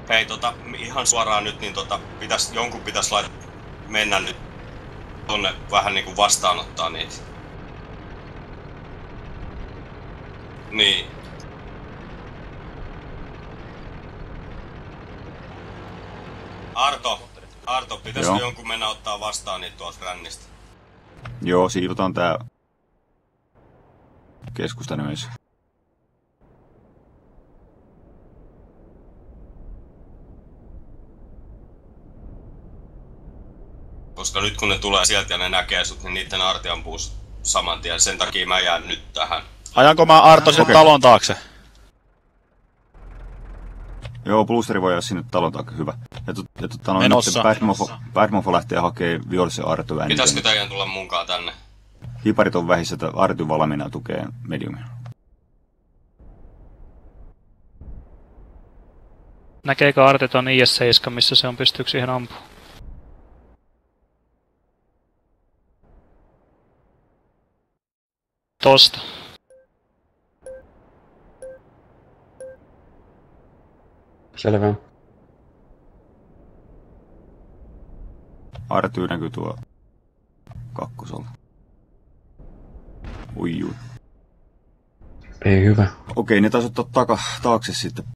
Hei, ihan suoraan nyt, niin jonkun pitäis mennä nyt tonne vähän niinku vastaanottaa niitä. Niin. Arto, pitäisikö jonkun mennä ottaa vastaan niitä tuolta rännistä? Joo, siivotaan tää keskusta myös. Koska nyt kun ne tulee sieltä ja ne näkee sut, niin niitten arti ampuu saman tien. Sen takia mä jään nyt tähän. Ajanko mä Arto sen talon taakse? Joo, boosteri voi jää sinne talon taakse, hyvä. Menossa. Badmofo lähtee hakemaan Vihollisen Artoa. Pitäisikö teidän tulla munkaan tänne? Hiparit on vähissä, että Arty valmiina tukee mediumia. Näkeekö Arti ton IS-7, missä se on, pystyykö siihen ampumaan? Tosta. Selvä. Arty näkyy tuo kakkosella. Ui. Ei hyvä. Okei, ne taisi ottaa taakse sitten